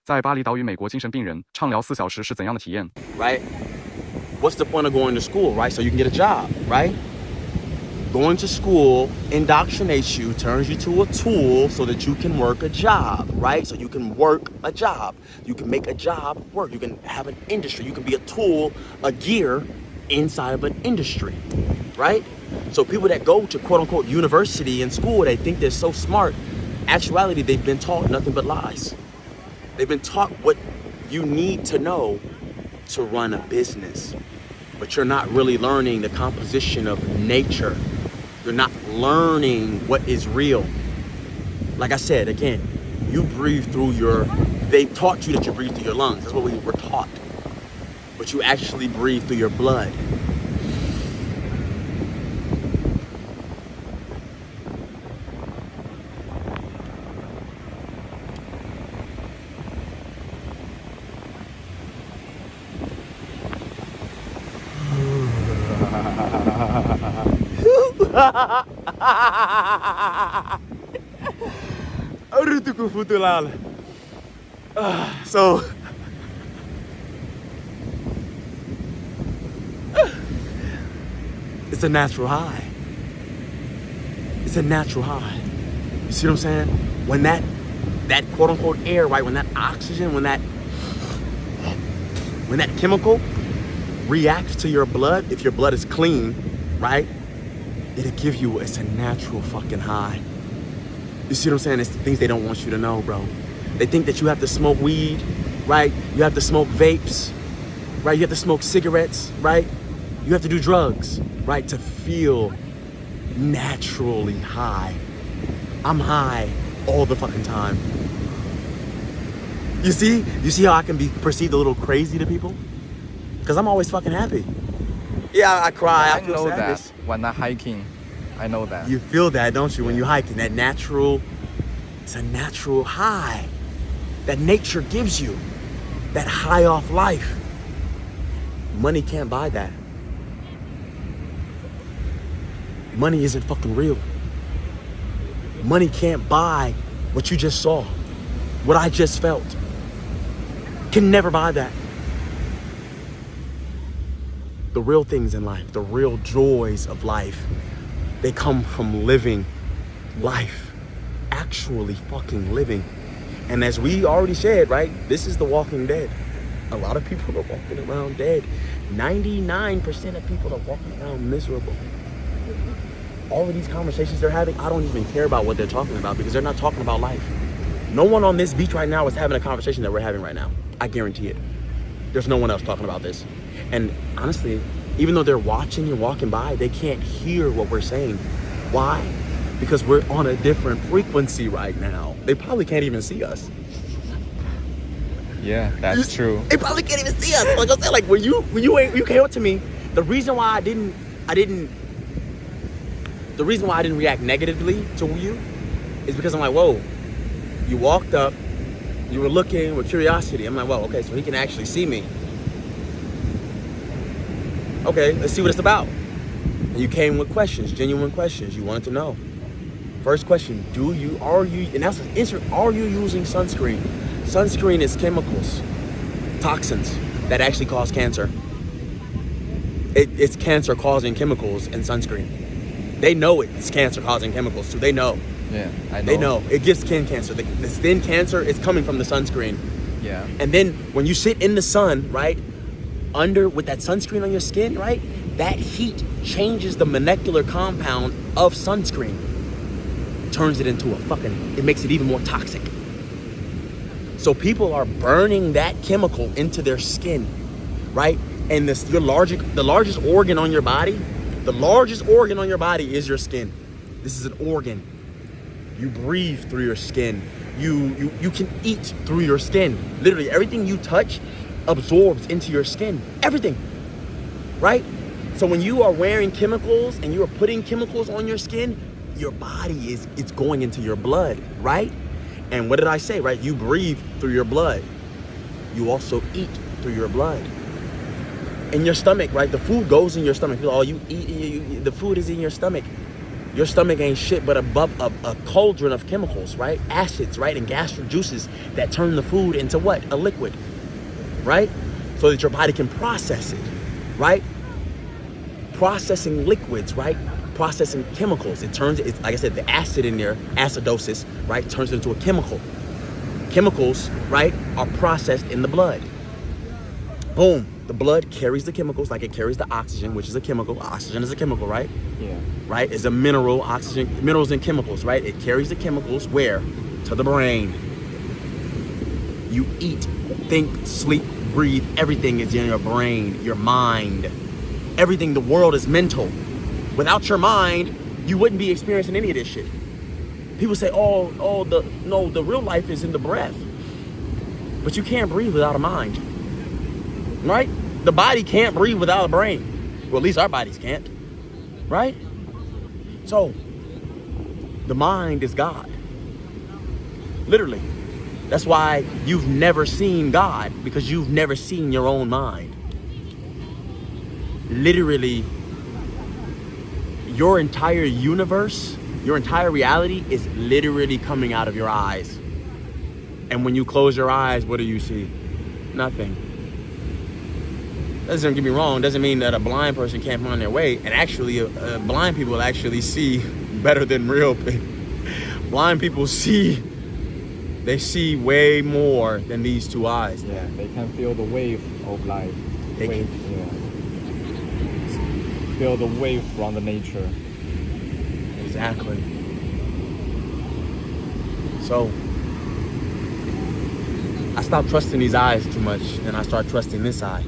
在巴厘岛与美国精神病人畅聊4小时是怎样的体验 Right? What's the point of going to school, right? So you can get a job, right? Going to school indoctrinates you, turns you to a tool so that you can work a job, right? So you can work a job. You can make a job work. You can have an industry. You can be a tool, a gear inside of an industry, right? So people that go to quote unquote university and school, they think they're so smart. Actuality, they've been taught nothing but lies. They've been taught what you need to know to run a business, but you're not really learning the composition of nature. You're not learning what is real. Like I said, again, you breathe through they taught you that you breathe through your lungs. That's what we were taught. But you actually breathe through your blood. So it's a natural high. It's a natural high. You see what I'm saying? When that quote unquote air, right? When that oxygen, when that chemical reacts to your blood, if your blood is clean, right? It'll give you, it's a natural fucking high. You see what I'm saying? It's the things they don't want you to know, bro. They think that you have to smoke weed, right? You have to smoke vapes, right? You have to smoke cigarettes, right? You have to do drugs, right? To feel naturally high. I'm high all the fucking time. You see how I can be perceived a little crazy to people? Because I'm always fucking happy. Yeah, I cry, I feel know sadness. that when I'm hiking, I know that. You feel that, don't you, when you're hiking? That natural, it's a natural high that nature gives you. That high off life. Money can't buy that. Money isn't fucking real. Money can't buy what you just saw, what I just felt. Can never buy that. The real things in life, the real joys of life, they come from living life, actually fucking living. And as we already said, right, this is the walking dead. A lot of people are walking around dead. 99% of people are walking around miserable. All of these conversations they're having, I don't even care about what they're talking about because they're not talking about life. No one on this beach right now is having a conversation that we're having right now. I guarantee it. There's no one else talking about this. And honestly, even though they're watching and walking by, they can't hear what we're saying. Why? Because we're on a different frequency right now. They probably can't even see us. Yeah, that's true. They probably can't even see us. Like I said, like when you came up to me, the reason why I didn't react negatively to you is because I'm like, whoa, you walked up, you were looking with curiosity. I'm like, well, okay, so he can actually see me. Okay, let's see what it's about. And you came with questions, genuine questions. You wanted to know. First question, and that's an answer, are you using sunscreen? Sunscreen is chemicals, toxins that actually cause cancer. It's cancer causing chemicals in sunscreen. They know it's cancer causing chemicals too. They know. Yeah, I know. They know. It gives skin cancer. The skin cancer is coming from the sunscreen. Yeah. And then when you sit in the sun, right, with that sunscreen on your skin, right, that heat changes the molecular compound of sunscreen. Turns it into it makes it even more toxic. So people are burning that chemical into their skin, right? And the largest organ on your body is your skin. This is an organ. You breathe through your skin. You can eat through your skin. Literally everything you touch absorbs into your skin. Everything, right? So when you are wearing chemicals and you are putting chemicals on your skin, your body it's going into your blood, right? And what did I say, right? You breathe through your blood. You also eat through your blood. In your stomach, right? The food goes in your stomach. Oh, you eat, the food is in your stomach. Your stomach ain't shit but a cauldron of chemicals, right? Acids, right? And gastric juices that turn the food into what? A liquid, right? So that your body can process it, right? Processing liquids, right? Processing chemicals. It's like I said, the acid in there, acidosis, right? Turns it into a chemical. Chemicals, right, are processed in the blood. Boom. The blood carries the chemicals like it carries the oxygen, which is a chemical. Oxygen is a chemical, right? Yeah. Right? It's a mineral, oxygen, minerals and chemicals, right? It carries the chemicals where? To the brain. You eat, think, sleep, breathe. Everything is in your brain, your mind. Everything, the world is mental. Without your mind, you wouldn't be experiencing any of this shit. People say, the real life is in the breath. But you can't breathe without a mind. Right? The body can't breathe without a brain. Well, at least our bodies can't. Right? So, the mind is God. Literally. That's why you've never seen God, because you've never seen your own mind. Literally, your entire universe, your entire reality is literally coming out of your eyes. And when you close your eyes, what do you see? Nothing. Doesn't get me wrong, doesn't mean that a blind person can't find their way. And actually, blind people actually see better than real people. Blind people see, they see way more than these two eyes. Yeah, they can feel the wave of life. Feel the wave from the nature. Exactly. So, I stopped trusting these eyes too much, and I start trusting this eye.